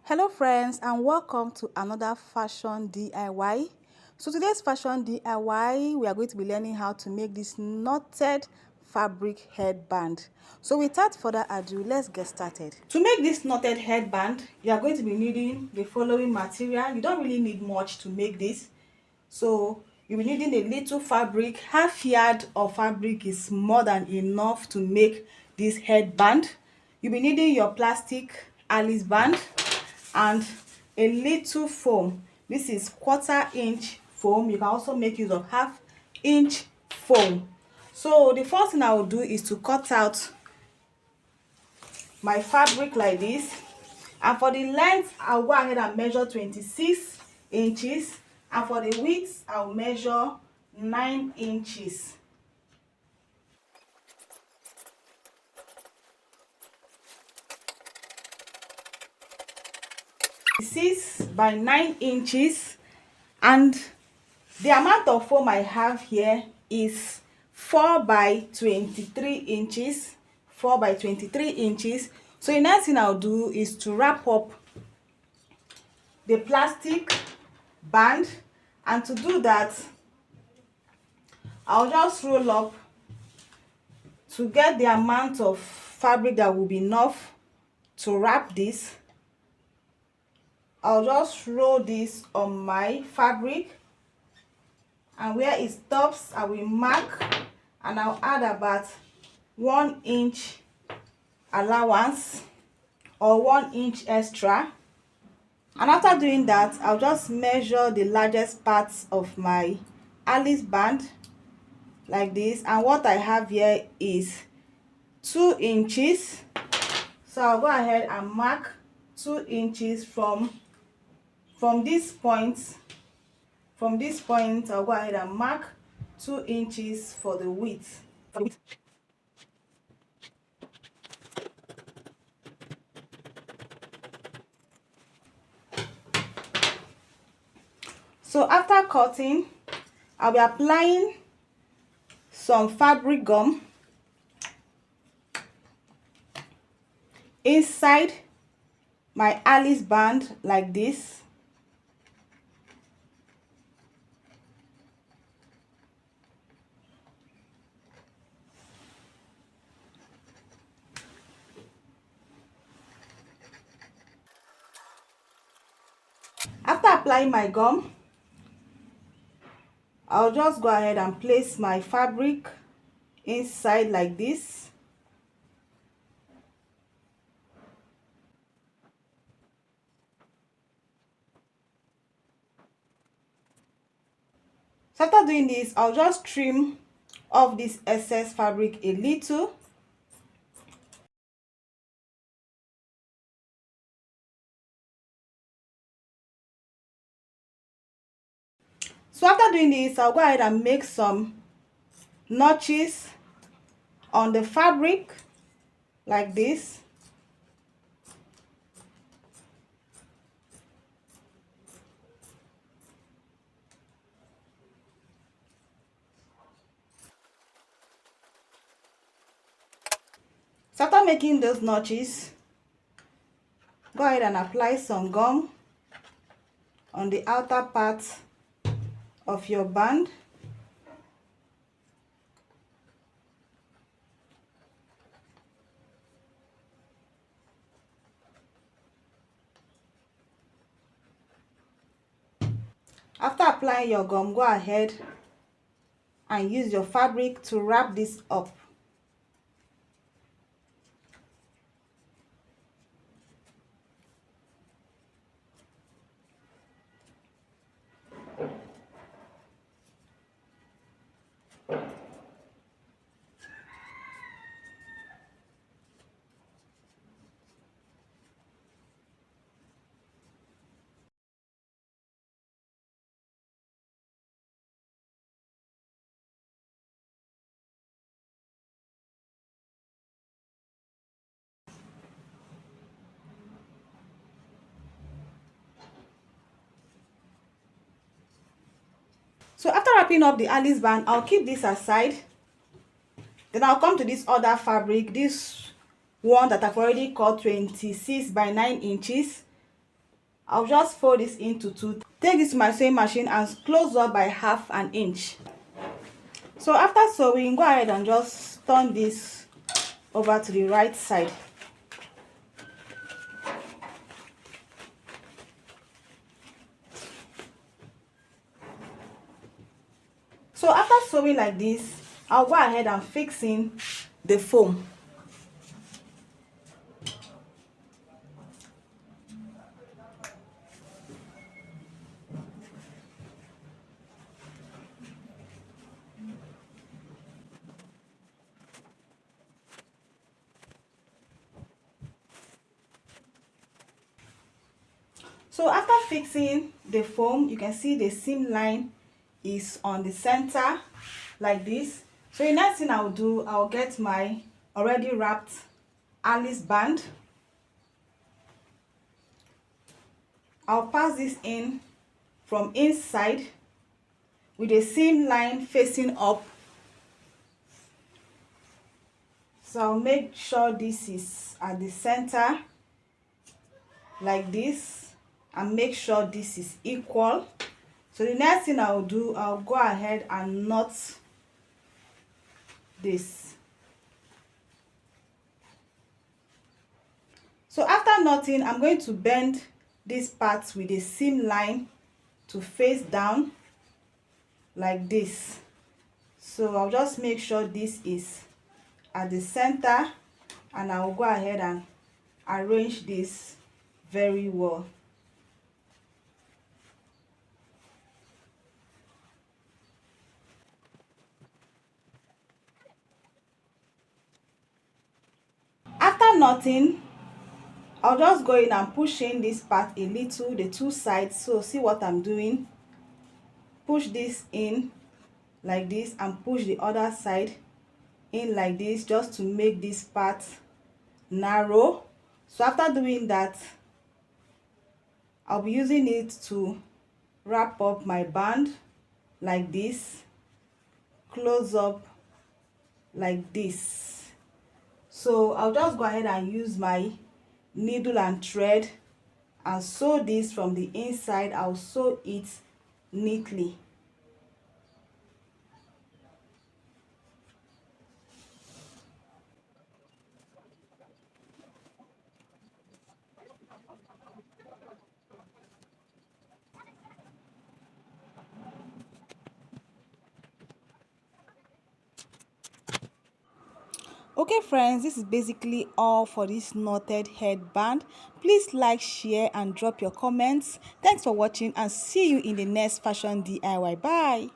Hello friends, and welcome to another fashion DIY. So today's fashion DIY, we are going to be learning how to make this knotted fabric headband. So without further ado, let's get started. To make this knotted headband, you are going to be needing the following material. You don't really need much to make this. So you'll be needing a little fabric. Half yard of fabric is more than enough to make this headband. You'll be needing your plastic Alice band and a little foam. This is 1/4 inch foam. You can also make use of 1/2 inch foam. So the first thing I will do is to cut out my fabric like this, and for the length I'll go ahead and measure 26 inches, and for the width I'll measure 9 inches. This is by 9 inches, and the amount of foam I have here is 4 by 23 inches. 4 by 23 inches. So the next thing I'll do is to wrap up the plastic band, and to do that I'll just roll up to get the amount of fabric that will be enough to wrap this. I'll just roll this on my fabric, and where it stops I will mark, and I'll add about 1 inch allowance or 1 inch extra. And after doing that, I'll just measure the largest parts of my Alice band like this, and what I have here is 2 inches. So I'll go ahead and mark 2 inches from this point. From this point I'll go ahead and mark 2 inches for the width. So after cutting, I'll be applying some fabric gum inside my Alice band like this. After applying my gum, I'll just go ahead and place my fabric inside like this. So after doing this, I'll just trim off this excess fabric a little. So after doing this, I'll go ahead and make some notches on the fabric like this. So after making those notches, go ahead and apply some gum on the outer part of your band. After applying your gum, go ahead and use your fabric to wrap this up. So after wrapping up the Alice band, I'll keep this aside. Then I'll come to this other fabric, this one that I've already cut 26 by 9 inches. I'll just fold this into two. Take this to my sewing machine and close up by 1/2 inch. So after sewing, go ahead and just turn this over to the right side. So after sewing like this, I'll go ahead and fix in the foam. So after fixing the foam, you can see the seam line is on the center like this. So the next thing I'll do, I'll get my already wrapped Alice band. I'll pass this in from inside with the seam line facing up. So I'll make sure this is at the center like this, and make sure this is equal. So the next thing I'll do, I'll go ahead and knot this. So after knotting, I'm going to bend this part with the seam line to face down like this. So I'll just make sure this is at the center, and I'll go ahead and arrange this very well. After knotting, I'll just go in and push in this part a little, the two sides. So see what I'm doing. Push this in like this and push the other side in like this, just to make this part narrow. So after doing that, I'll be using it to wrap up my band like this, close up like this. So I'll just go ahead and use my needle and thread and sew this from the inside. I'll sew it neatly. Okay friends, this is basically all for this knotted headband. Please like, share and drop your comments. Thanks for watching, and see you in the next fashion DIY. Bye.